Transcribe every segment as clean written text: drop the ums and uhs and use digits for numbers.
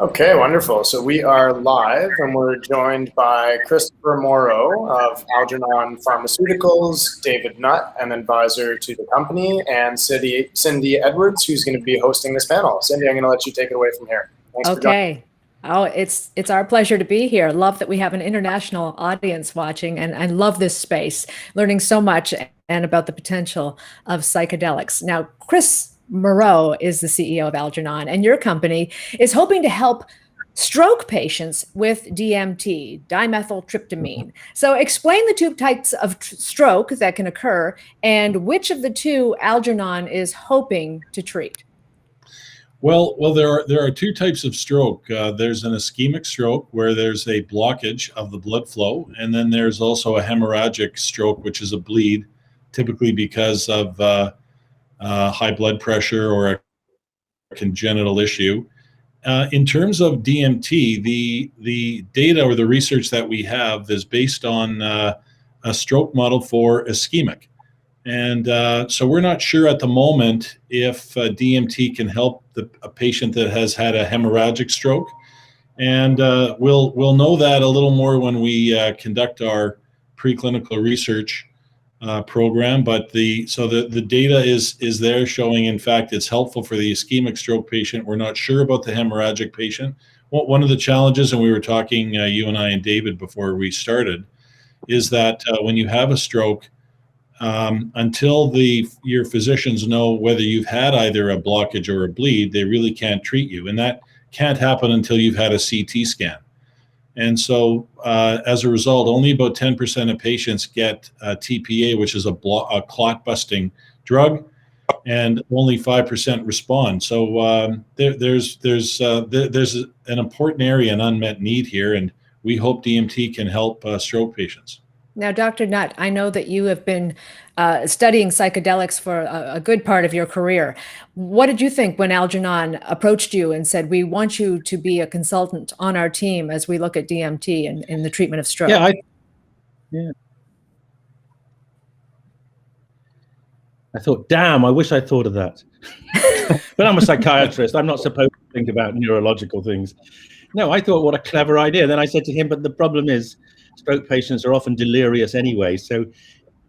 Okay, wonderful. So we are live and we're joined by Christopher Morrow of Algernon Pharmaceuticals, David Nutt, an advisor to the company, and Cindy Edwards, who's going to be hosting this panel. Cindy, I'm going to let you take it away from here. Thanks for joining. Okay. Oh, it's our pleasure to be here. Love that we have an international audience watching, and I love this space, learning so much and about the potential of psychedelics. Now, Chris Moreau is the CEO of Algernon, and your company is hoping to help stroke patients with DMT, dimethyltryptamine. So explain the two types of stroke that can occur and which of the two Algernon is hoping to treat. Well, there are two types of stroke. There's an ischemic stroke where there's a blockage of the blood flow, and then there's also a hemorrhagic stroke, which is a bleed, typically because of high blood pressure or a congenital issue. In terms of DMT, the data or the research that we have is based on a stroke model for ischemic. And so we're not sure at the moment if DMT can help a patient that has had a hemorrhagic stroke. And we'll know that a little more when we conduct our preclinical research program. But the data is there showing, in fact, it's helpful for the ischemic stroke patient. We're not sure about the hemorrhagic patient. One of the challenges, and we were talking, you and I and David before we started, is that when you have a stroke, until your physicians know whether you've had either a blockage or a bleed, they really can't treat you. And that can't happen until you've had a CT scan. And so as a result, only about 10% of patients get TPA, which is a clot-busting drug, and only 5% respond. So there's an important area, an unmet need here, and we hope DMT can help stroke patients. Now, Dr. Nutt, I know that you have been studying psychedelics for a good part of your career. What did you think when Algernon approached you and said, we want you to be a consultant on our team as we look at DMT and in the treatment of stroke? I thought, damn, I wish I thought of that. But I'm a psychiatrist. I'm not supposed to think about neurological things. No, I thought, what a clever idea. Then I said to him, but the problem is, stroke patients are often delirious anyway, so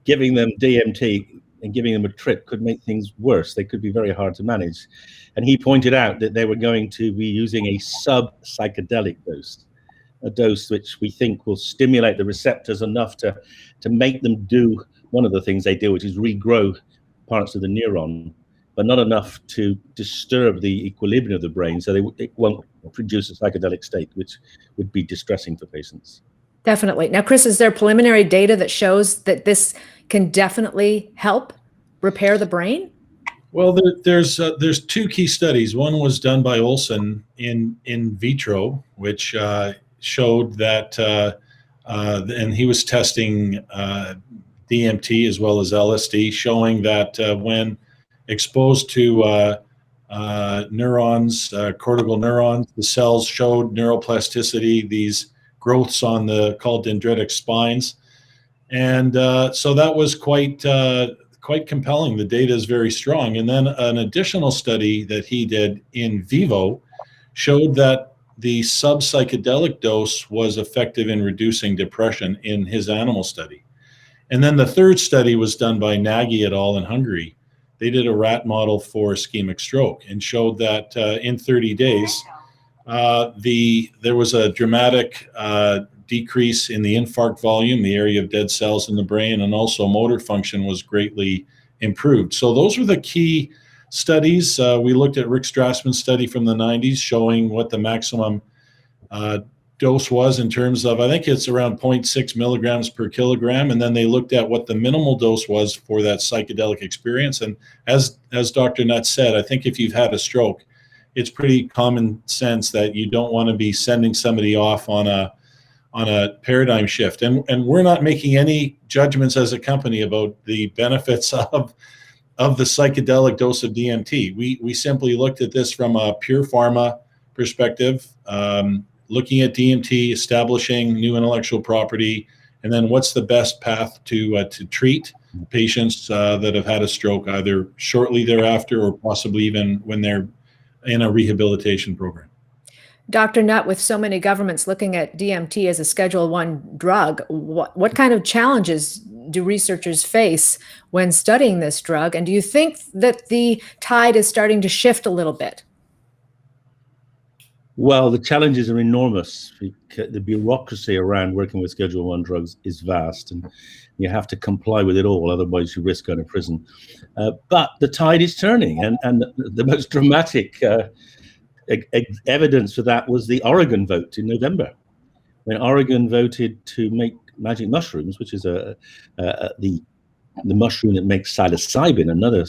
giving them DMT and giving them a trip could make things worse. They could be very hard to manage. And he pointed out that they were going to be using a sub-psychedelic dose, a dose which we think will stimulate the receptors enough to make them do one of the things they do, which is regrow parts of the neuron, but not enough to disturb the equilibrium of the brain, so it won't produce a psychedelic state, which would be distressing for patients. Definitely. Now, Chris, is there preliminary data that shows that this can definitely help repair the brain? Well, there's two key studies. One was done by Olson in vitro, which showed that, and he was testing DMT as well as LSD, showing that when exposed to neurons, cortical neurons, the cells showed neuroplasticity, these growths on the called dendritic spines, and so that was quite compelling. The data is very strong. And then an additional study that he did in vivo showed that the sub-psychedelic dose was effective in reducing depression in his animal study. And then the third study was done by Nagy et al. In Hungary. They did a rat model for ischemic stroke and showed that in 30 days, there was a dramatic decrease in the infarct volume, the area of dead cells in the brain, and also motor function was greatly improved. So those were the key studies. We looked at Rick Strassman's study from the 90s showing what the maximum dose was in terms of, I think it's around 0.6 milligrams per kilogram. And then they looked at what the minimal dose was for that psychedelic experience. And as Dr. Nutt said, I think if you've had a stroke, it's pretty common sense that you don't want to be sending somebody off on a paradigm shift. And we're not making any judgments as a company about the benefits of the psychedelic dose of DMT. We simply looked at this from a pure pharma perspective, looking at DMT, establishing new intellectual property, and then what's the best path to treat patients that have had a stroke, either shortly thereafter or possibly even when they're in a rehabilitation program. Dr. Nutt, with so many governments looking at DMT as a Schedule 1 drug, what kind of challenges do researchers face when studying this drug? And do you think that the tide is starting to shift a little bit? Well, the challenges are enormous. The bureaucracy around working with Schedule 1 drugs is vast, and you have to comply with it all, otherwise you risk going to prison. But the tide is turning, and the most dramatic evidence for that was the Oregon vote in November, when Oregon voted to make magic mushrooms, which is the mushroom that makes psilocybin, another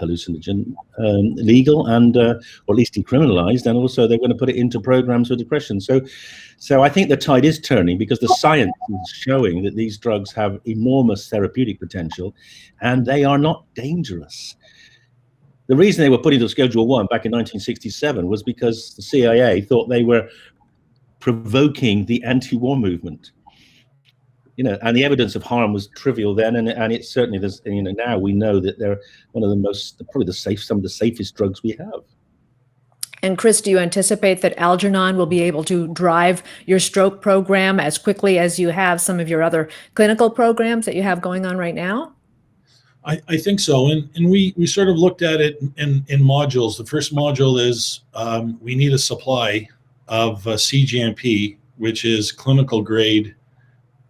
hallucinogen, legal and or at least decriminalized, and also they're going to put it into programs for depression. So I think the tide is turning, because the science is showing that these drugs have enormous therapeutic potential, and they are not dangerous. The reason they were put into Schedule 1 back in 1967 was because the CIA thought they were provoking the anti-war movement. And the evidence of harm was trivial then, and it certainly does. Now we know that they're one of the most, probably some of the safest drugs we have. And Chris, do you anticipate that Algernon will be able to drive your stroke program as quickly as you have some of your other clinical programs that you have going on right now? I think so, and we sort of looked at it in modules. The first module is we need a supply of cGMP, which is clinical grade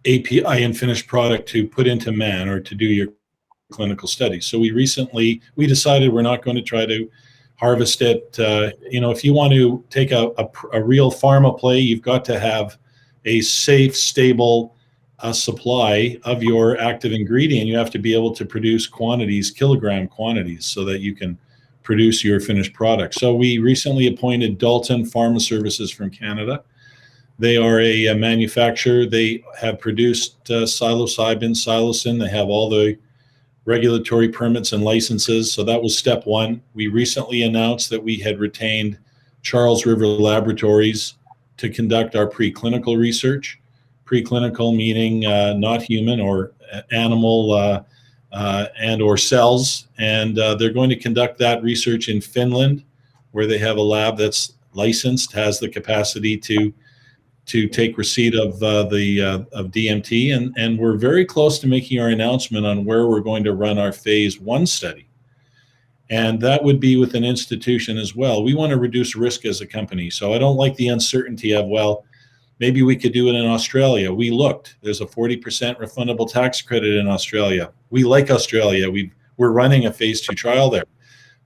API and finished product to put into man or to do your clinical studies. So we decided we're not going to try to harvest it. If you want to take a real pharma play, you've got to have a safe, stable supply of your active ingredient. You have to be able to produce quantities, kilogram quantities, so that you can produce your finished product. So we recently appointed Dalton Pharma Services from Canada. They are a manufacturer. They have produced psilocybin, psilocin. They have all the regulatory permits and licenses. So that was step one. We recently announced that we had retained Charles River Laboratories to conduct our preclinical research. Preclinical meaning not human or animal and or cells. And they're going to conduct that research in Finland, where they have a lab that's licensed, has the capacity to take receipt of DMT, and we're very close to making our announcement on where we're going to run our phase 1 study. And that would be with an institution as well. We want to reduce risk as a company. So I don't like the uncertainty of, well, maybe we could do it in Australia. We looked. There's a 40% refundable tax credit in Australia. We like Australia. We're running a phase 2 trial there.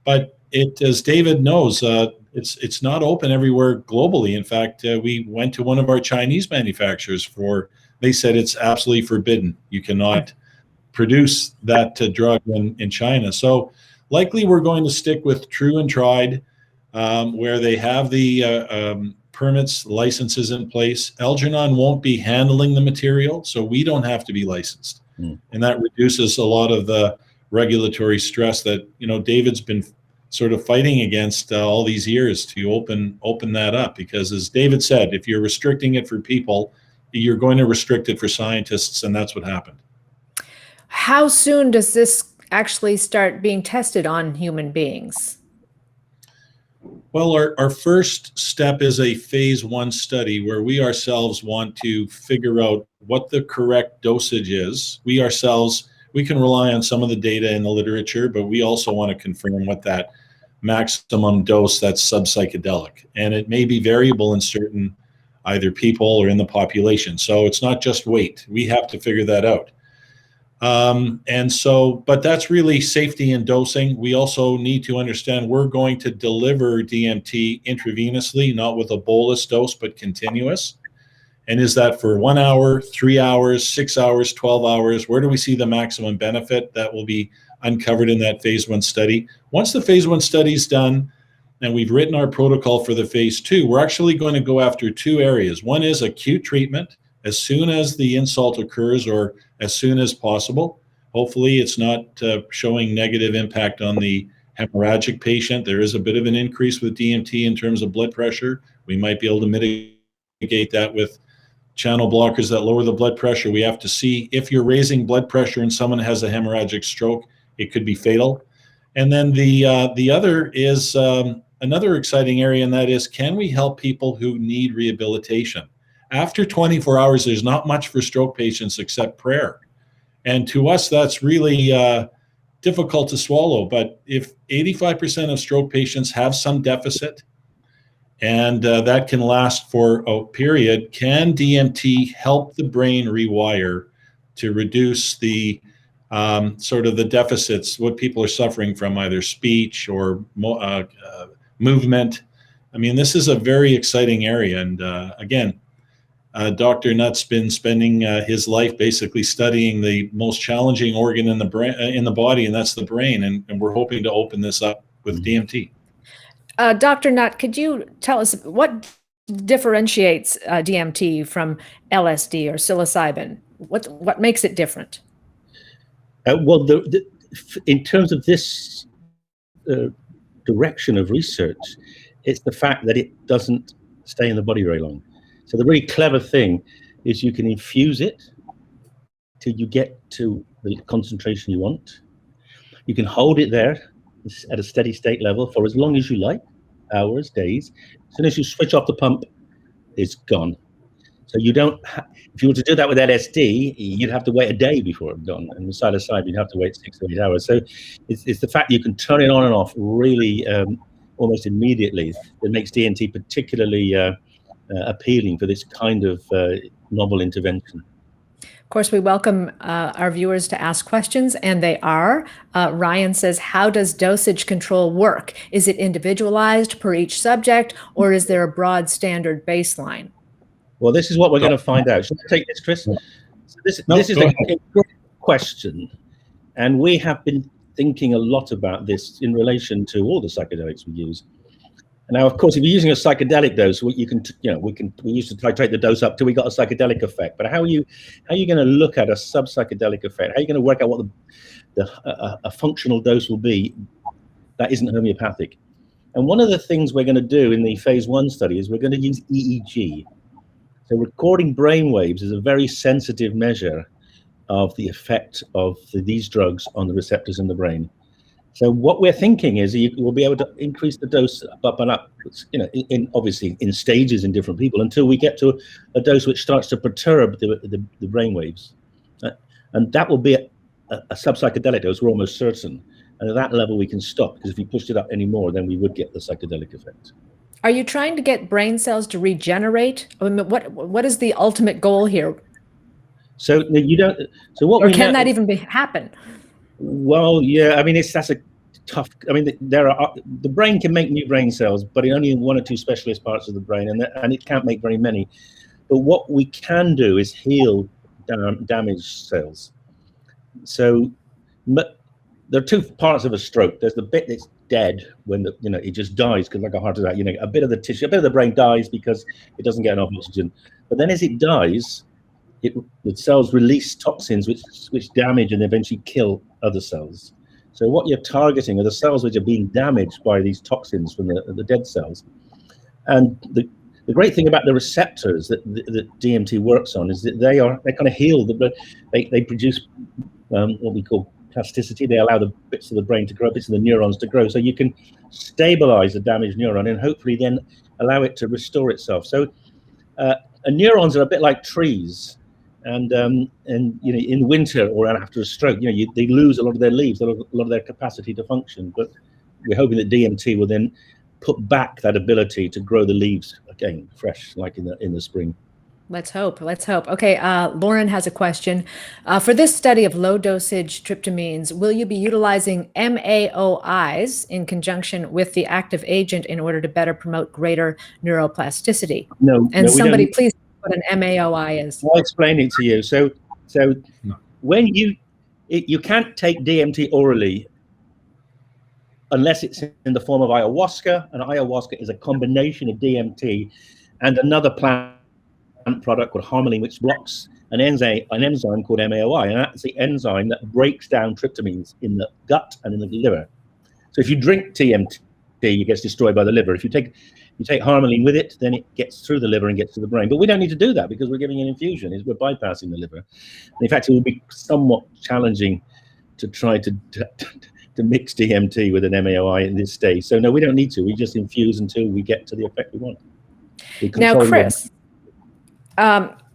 But as David knows, it's not open everywhere globally. In fact, we went to one of our Chinese manufacturers they said it's absolutely forbidden. You cannot produce that drug in China. So likely we're going to stick with true and tried, where they have the permits, licenses in place. Algernon won't be handling the material, so we don't have to be licensed. And that reduces a lot of the regulatory stress that, David's been sort of fighting against all these years to open that up. Because as David said, if you're restricting it for people, you're going to restrict it for scientists, and that's what happened. How soon does this actually start being tested on human beings? Well, our first step is a phase 1 study where we ourselves want to figure out what the correct dosage is. We can rely on some of the data in the literature, but we also want to confirm what that maximum dose that's sub-psychedelic. And it may be variable in certain either people or in the population. So it's not just weight. We have to figure that out. But that's really safety and dosing. We also need to understand we're going to deliver DMT intravenously, not with a bolus dose, but continuous. And is that for 1 hour, 3 hours, 6 hours, 12 hours? Where do we see the maximum benefit? That will be uncovered in that phase 1 study. Once the phase 1 study is done and we've written our protocol for the phase 2, we're actually going to go after 2 areas. One is acute treatment as soon as the insult occurs or as soon as possible. Hopefully it's not showing negative impact on the hemorrhagic patient. There is a bit of an increase with DMT in terms of blood pressure. We might be able to mitigate that with channel blockers that lower the blood pressure. We have to see if you're raising blood pressure and someone has a hemorrhagic stroke, it could be fatal. And then the other is another exciting area, and that is, can we help people who need rehabilitation? After 24 hours, there's not much for stroke patients except prayer. And to us, that's really difficult to swallow. But if 85% of stroke patients have some deficit, and that can last for a period, can DMT help the brain rewire to reduce the sort of the deficits, what people are suffering from, either speech or movement? I mean, this is a very exciting area. And again, Dr. Nutt's been spending his life basically studying the most challenging organ in the brain, in the body, and that's the brain. And we're hoping to open this up with DMT. Dr. Nutt, could you tell us what differentiates DMT from LSD or psilocybin? What makes it different? Well, in terms of this direction of research, it's the fact that it doesn't stay in the body very long. So the really clever thing is you can infuse it till you get to the concentration you want. You can hold it there at a steady state level for as long as you like, hours, days. As soon as you switch off the pump, it's gone. So you don't, if you were to do that with LSD, you'd have to wait a day before it's gone. And with psilocybin, you'd have to wait 6 to 8 hours. So it's the fact that you can turn it on and off really almost immediately that makes DMT particularly appealing for this kind of novel intervention. Of course, we welcome our viewers to ask questions, and they are. Ryan says, how does dosage control work? Is it individualized per each subject, or is there a broad standard baseline? Well, this is what we're going to find out. Should I take this, Chris? So this is a great question, and we have been thinking a lot about this in relation to all the psychedelics we use. Now, of course, if you're using a psychedelic dose, we used to titrate the dose up till we got a psychedelic effect. But how are you going to look at a sub-psychedelic effect? How are you going to work out what a functional dose will be that isn't homeopathic? And one of the things we're going to do in the phase 1 study is we're going to use EEG. So recording brain waves is a very sensitive measure of the effect of these drugs on the receptors in the brain. So what we're thinking is you will be able to increase the dose up and up, obviously in stages in different people, until we get to a dose which starts to perturb the brain waves. And that will be a sub-psychedelic dose, we're almost certain. And at that level we can stop, because if we pushed it up anymore, then we would get the psychedelic effect. Are you trying to get brain cells to regenerate? I mean, what is the ultimate goal here? So you don't. So what? Or can that even happen? Well, yeah. I mean, that's a tough. I mean, the brain can make new brain cells, but only in 1 or 2 specialist parts of the brain, and it can't make very many. But what we can do is heal damaged cells. So there are 2 parts of a stroke. There's the bit that's dead when it just dies because, like a heart attack, a bit of the tissue, a bit of the brain dies because it doesn't get enough oxygen. But then as it dies, the cells release toxins which damage and eventually kill other cells. So what you're targeting are the cells which are being damaged by these toxins from the dead cells. And the great thing about the receptors that DMT works on is that they kind of heal they produce what we call plasticity. They allow the bits of the brain to grow, bits of the neurons to grow. So you can stabilize a damaged neuron and hopefully then allow it to restore itself. So neurons are a bit like trees. And in winter or after a stroke, they lose a lot of their leaves, a lot of their capacity to function. But we're hoping that DMT will then put back that ability to grow the leaves again, fresh, like in the spring. Let's hope. Let's hope. Okay, Lauren has a question. For this study of low dosage tryptamines, will you be utilizing MAOIs in conjunction with the active agent in order to better promote greater neuroplasticity? No. And somebody please what an MAOI is. I'll explain it to you. So when you can't take DMT orally unless it's in the form of ayahuasca, and ayahuasca is a combination of DMT and another plant product called harmaline, which blocks an enzyme called MAOI, and that's the enzyme that breaks down tryptamines in the gut and in the liver. So if you drink DMT, it gets destroyed by the liver. If you take harmaline with it, then it gets through the liver and gets to the brain. But we don't need to do that because we're giving an infusion. We're bypassing the liver. And in fact, it will be somewhat challenging to try to to mix DMT with an MAOI in this stage. So no, we don't need to. We just infuse until we get to the effect we want. Now, Chris,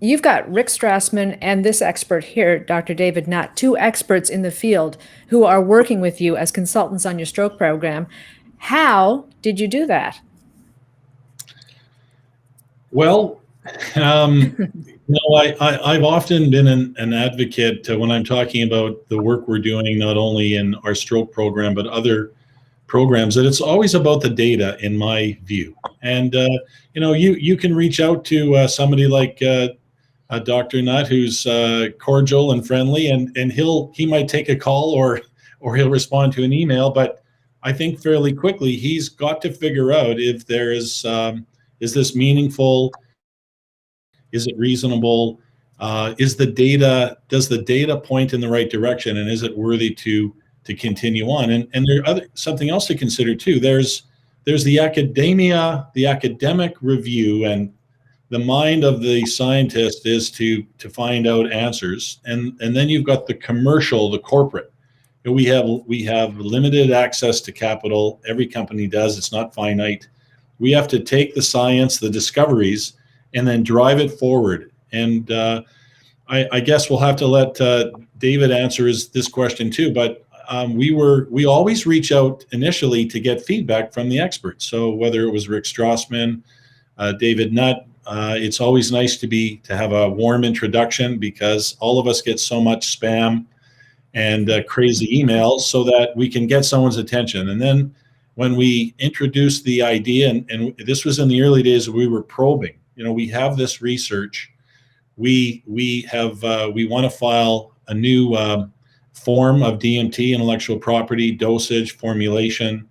you've got Rick Strassman and this expert here, Dr. David Nutt, two experts in the field who are working with you as consultants on your stroke program. How did you do that? Well, I've often been an advocate when I'm talking about the work we're doing, not only in our stroke program, but other programs, that it's always about the data, in my view. And, you can reach out to somebody like Dr. Nutt, who's cordial and friendly, and he might take a call or he'll respond to an email. But I think fairly quickly, he's got to figure out if there is this meaningful? Is it reasonable? Does the data point in the right direction, and is it worthy to continue on? And there's something else to consider too. There's the academic review, and the mind of the scientist is to find out answers, and then you've got the commercial, the corporate. We have limited access to capital. Every company does. It's not finite. We have to take the science, the discoveries, and then drive it forward. And I guess we'll have to let David answer this question too. But we always reach out initially to get feedback from the experts. So whether it was Rick Strassman, David Nutt, it's always nice to have a warm introduction, because all of us get so much spam and crazy emails, so that we can get someone's attention. And then when we introduced the idea, and this was in the early days, we were probing. We have this research. We want to file a new form of DMT, intellectual property, dosage, formulation.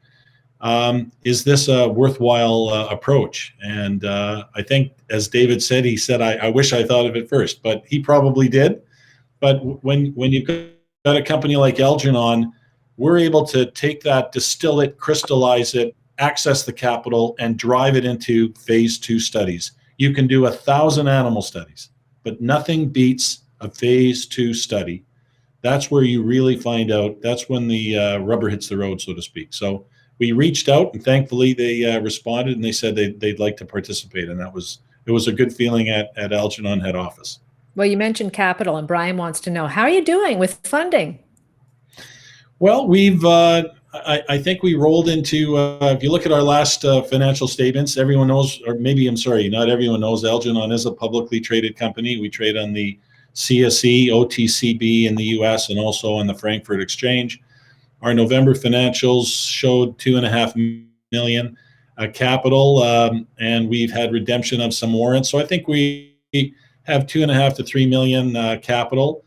Is this a worthwhile approach? And I think, as David said, I wish I thought of it first, but he probably did. But when you've got a company like Algernon, we're able to take that, distill it, crystallize it, access the capital, and drive it into phase 2 studies. You can do 1,000 animal studies, but nothing beats a phase 2 study. That's where you really find out. That's when the rubber hits the road, so to speak. So we reached out, and thankfully they responded, and they said they'd like to participate. And it was a good feeling at Algernon head office. Well, you mentioned capital, and Brian wants to know, how are you doing with funding? Well, I think we rolled into, if you look at our last financial statements, everyone knows, or maybe, I'm sorry, not everyone knows, Algernon is a publicly traded company. We trade on the CSE, OTCB in the US, and also on the Frankfurt Exchange. Our November financials showed $2.5 million capital, and we've had redemption of some warrants. So I think we have $2.5 to $3 million capital.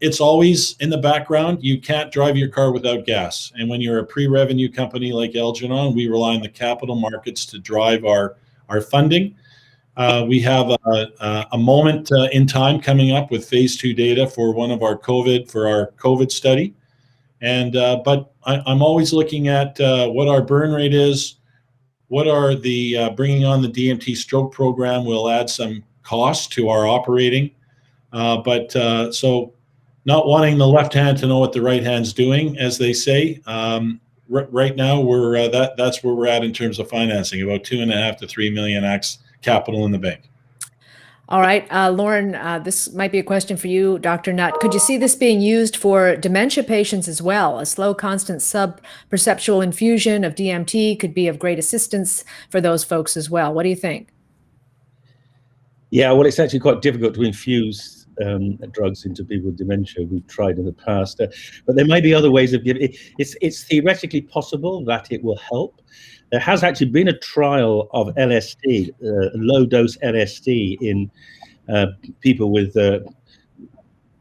It's always in the background. You can't drive your car without gas. And when you're a pre-revenue company like Algernon, we rely on the capital markets to drive our funding. We have a moment in time coming up with phase 2 data for our COVID study. And but I'm always looking at what our burn rate is. What are the bringing on the DMT stroke program will add some cost to our operating. So not wanting the left hand to know what the right hand's doing, as they say. Right now, that's where we're at in terms of financing, about $2.5 to $3 million capital in the bank. All right, Lauren, this might be a question for you, Dr. Nutt. Could you see this being used for dementia patients as well? A slow, constant sub-perceptual infusion of DMT could be of great assistance for those folks as well. What do you think? Yeah, well, it's actually quite difficult to infuse drugs into people with dementia. We've tried in the past, but there may be other ways of giving it. It's theoretically possible that it will help. There has actually been a trial of LSD, low-dose LSD, in people with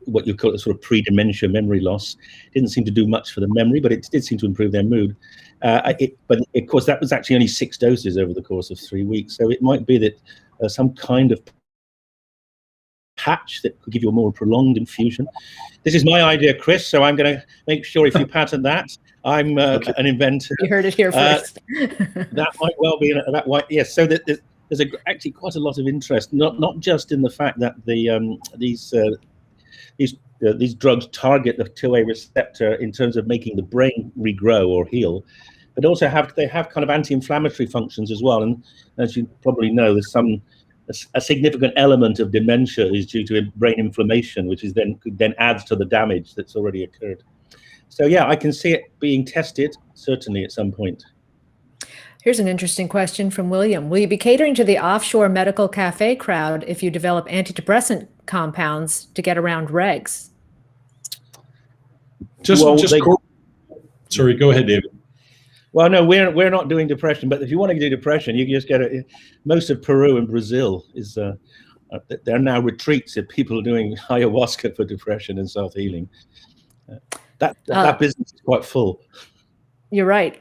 what you call sort of pre-dementia memory loss. It didn't seem to do much for the memory, but it did seem to improve their mood. But of course, that was actually only 6 doses over the course of 3 weeks. So it might be that some kind of patch that could give you a more prolonged infusion. This is my idea, Chris, so I'm going to make sure if you patent that, I'm an inventor. You heard it here first. That might well be, yes. So there's actually quite a lot of interest, not just in the fact that these these drugs target the 2A receptor in terms of making the brain regrow or heal, but also they have kind of anti-inflammatory functions as well. And as you probably know, there's a significant element of dementia is due to brain inflammation, which is then adds to the damage that's already occurred. So yeah, I can see it being tested certainly at some point. Here's an interesting question from William. Will you be catering to the offshore medical cafe crowd if you develop antidepressant compounds to get around regs? Sorry, go ahead, David. Well, no, we're not doing depression, but if you want to do depression, you just most of Peru and Brazil is there are now retreats of people doing ayahuasca for depression and self-healing. That business is quite full. You're right.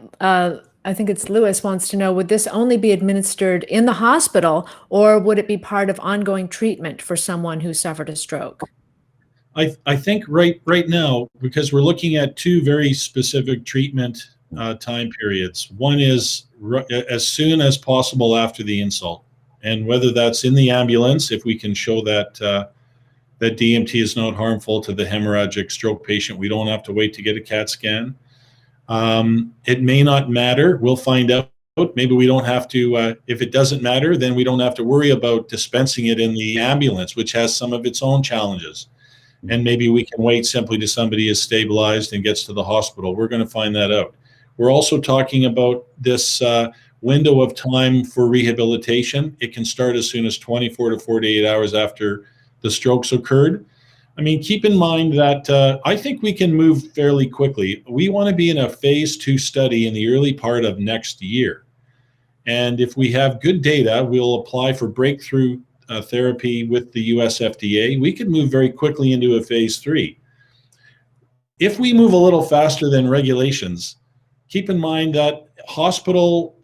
I think it's Lewis wants to know, would this only be administered in the hospital, or would it be part of ongoing treatment for someone who suffered a stroke? I think right now, because we're looking at two very specific treatment time periods. One is as soon as possible after the insult, and whether that's in the ambulance, if we can show that that DMT is not harmful to the hemorrhagic stroke patient, we don't have to wait to get a CAT scan. It may not matter. We'll find out. Maybe we don't have to, if it doesn't matter, then we don't have to worry about dispensing it in the ambulance, which has some of its own challenges. And maybe we can wait simply till somebody is stabilized and gets to the hospital. We're going to find that out. We're also talking about this window of time for rehabilitation. It can start as soon as 24 to 48 hours after the strokes occurred. I mean, keep in mind that I think we can move fairly quickly. We want to be in a phase 2 study in the early part of next year. And if we have good data, we'll apply for breakthrough therapy with the US FDA. We could move very quickly into a phase 3. If we move a little faster than regulations, keep in mind that hospital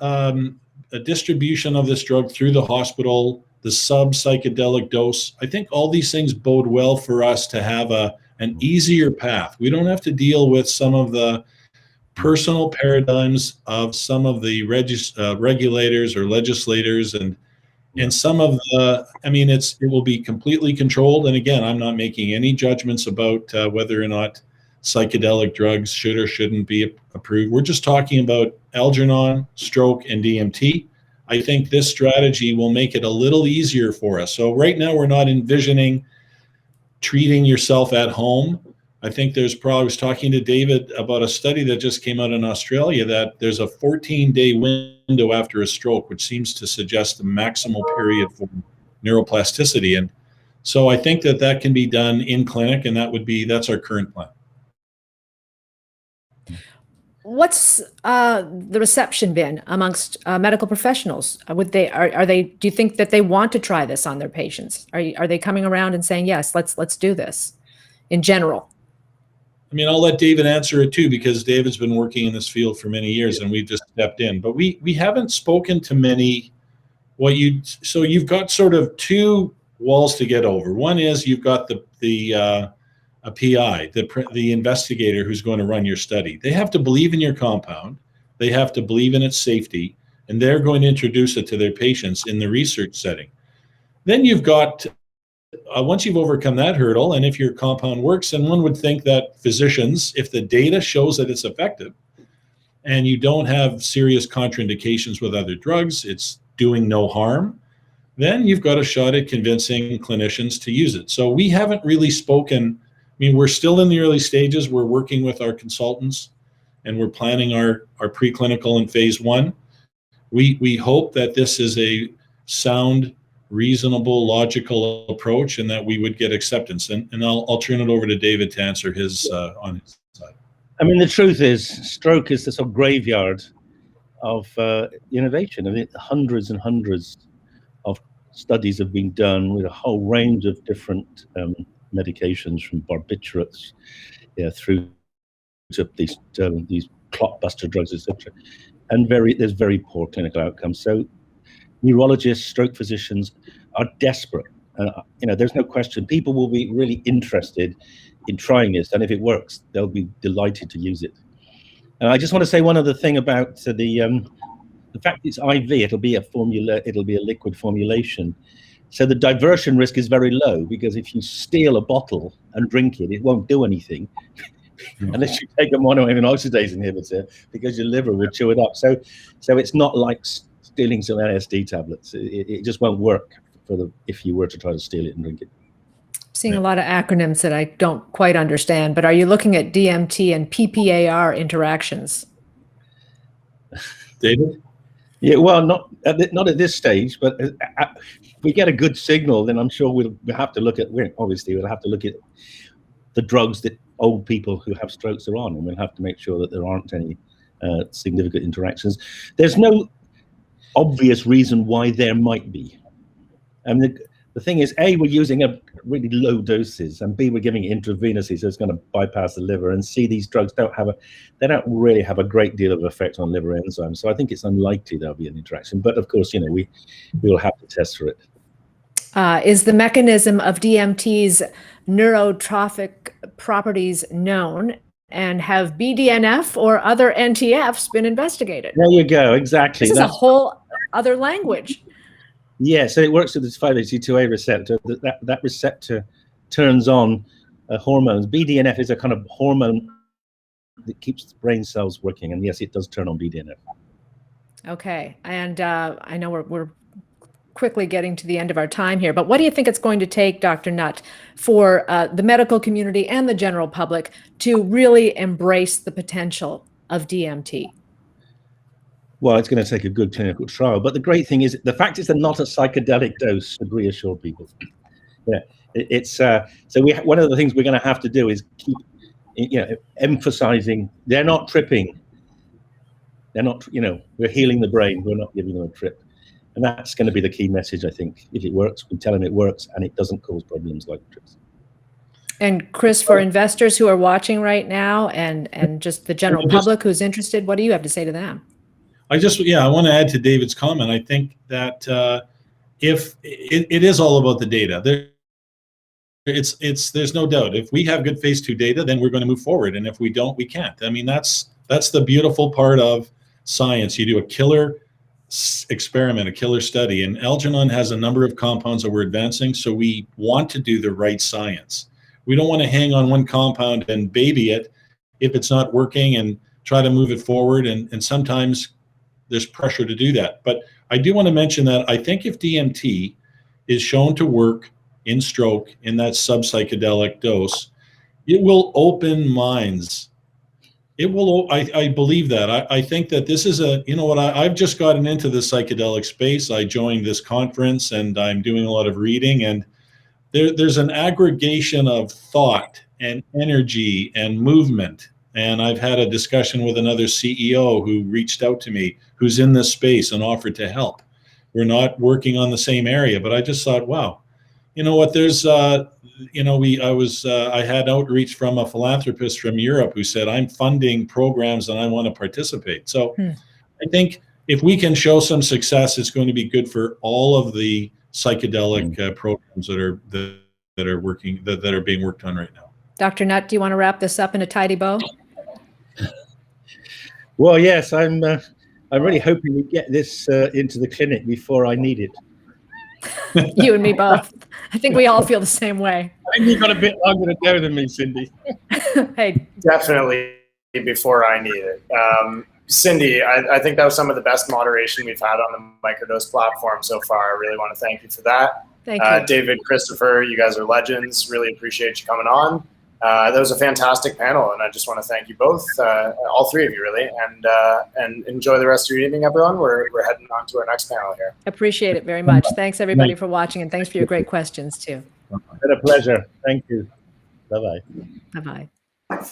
distribution of this drug through the hospital, the sub-psychedelic dose, I think all these things bode well for us to have an easier path. We don't have to deal with some of the personal paradigms of some of the regulators or legislators and some of the, I mean, it will be completely controlled. And again, I'm not making any judgments about whether or not psychedelic drugs should or shouldn't be approved. We're just talking about Algernon, stroke, and DMT. I think this strategy will make it a little easier for us. So right now we're not envisioning treating yourself at home. I think I was talking to David about a study that just came out in Australia that there's a 14-day window after a stroke, which seems to suggest the maximal period for neuroplasticity. And so I think that can be done in clinic, and that's our current plan. What's the reception been amongst medical professionals? Do you think that they want to try this on their patients? Are they coming around and saying, yes, let's do this in general? I mean, I'll let David answer it too, because David's been working in this field for many years and we've just stepped in, but we haven't spoken to many. So you've got sort of two walls to get over. One is you've got a PI, the investigator who's going to run your study. They have to believe in your compound. They have to believe in its safety, and they're going to introduce it to their patients in the research setting. Then you've got, once you've overcome that hurdle, and if your compound works, then one would think that physicians, if the data shows that it's effective and you don't have serious contraindications with other drugs, it's doing no harm, then you've got a shot at convincing clinicians to use it. So we haven't really spoken. I mean, we're still in the early stages. We're working with our consultants and we're planning our preclinical in phase 1. We hope that this is a sound, reasonable, logical approach and that we would get acceptance. And I'll turn it over to David to answer his on his side. I mean, the truth is, stroke is the sort of graveyard of innovation. I mean, hundreds and hundreds of studies have been done with a whole range of different medications, from barbiturates through to these clotbuster drugs, etc. And there's very poor clinical outcomes. So neurologists, stroke physicians are desperate. There's no question. People will be really interested in trying this, and if it works, they'll be delighted to use it. And I just want to say one other thing about the fact it's IV. It'll be a liquid formulation. So the diversion risk is very low, because if you steal a bottle and drink it, it won't do anything unless you take a monoamine oxidase inhibitor, because your liver will chew it up. So it's not like stealing some LSD tablets. It just won't work if you were to try to steal it and drink it. Seeing a lot of acronyms that I don't quite understand, but are you looking at DMT and PPAR interactions? David? Yeah, well, not at this stage, but if we get a good signal, then I'm sure we'll have to look at, obviously we'll have to look at the drugs that old people who have strokes are on, and we'll have to make sure that there aren't any significant interactions. There's no obvious reason why there might be. And the thing is, A, we're using a really low doses, and B, we're giving it intravenously, so it's going to bypass the liver, and C, these drugs don't really have a great deal of effect on liver enzymes. So I think it's unlikely there'll be an interaction. But of course, we will have to test for it. Is the mechanism of DMT's neurotrophic properties known, and have BDNF or other NTFs been investigated? There you go, exactly. This is a whole other language. Yeah, so it works with this 5-HT2A receptor. That receptor turns on hormones. BDNF is a kind of hormone that keeps the brain cells working, and yes, it does turn on BDNF. Okay, and I know we're quickly getting to the end of our time here, but what do you think it's going to take, Dr. Nutt, for the medical community and the general public to really embrace the potential of DMT? Well, it's going to take a good clinical trial, but the great thing is the fact it's not a psychedelic dose should reassure people. Yeah, one of the things we're going to have to do is keep, emphasizing they're not tripping. They're not, we're healing the brain. We're not giving them a trip, and that's going to be the key message. I think if it works, we tell them it works, and it doesn't cause problems like trips. And Chris, for investors who are watching right now, and just the general public who's interested, what do you have to say to them? I want to add to David's comment. I think that if it is all about the data, there's no doubt. If we have good phase 2 data, then we're going to move forward, and if we don't, we can't. I mean, that's the beautiful part of science. You do a killer experiment, a killer study, and Algernon has a number of compounds that we're advancing, so we want to do the right science. We don't want to hang on one compound and baby it if it's not working, and try to move it forward, and sometimes there's pressure to do that. But I do want to mention that I think if DMT is shown to work in stroke in that sub-psychedelic dose, it will open minds. It will, I believe that. I think that this is I've just gotten into the psychedelic space. I joined this conference, and I'm doing a lot of reading, and there's an aggregation of thought and energy and movement. And I've had a discussion with another CEO who reached out to me, who's in this space, and offered to help. We're not working on the same area, but I just thought, wow, you know what? There's, I had outreach from a philanthropist from Europe who said, I'm funding programs and I want to participate. So I think if we can show some success, it's going to be good for all of the psychedelic programs that are being worked on right now. Dr. Nutt, do you want to wrap this up in a tidy bow? Well, yes, I'm really hoping we get this into the clinic before I need it. You and me both. I think we all feel the same way. I think you've got a bit longer to go than me, Cindy. Hey, definitely before I need it. Cindy, I think that was some of the best moderation we've had on the Microdose platform so far. I really want to thank you for that. Thank you. David, Christopher, you guys are legends. Really appreciate you coming on. That was a fantastic panel, and I just want to thank you both, all three of you, really, and enjoy the rest of your evening, everyone. We're heading on to our next panel here. Appreciate it very much. Thanks, everybody, for watching, and thanks for your great questions, too. It's been a pleasure. Thank you. Bye-bye. Bye-bye.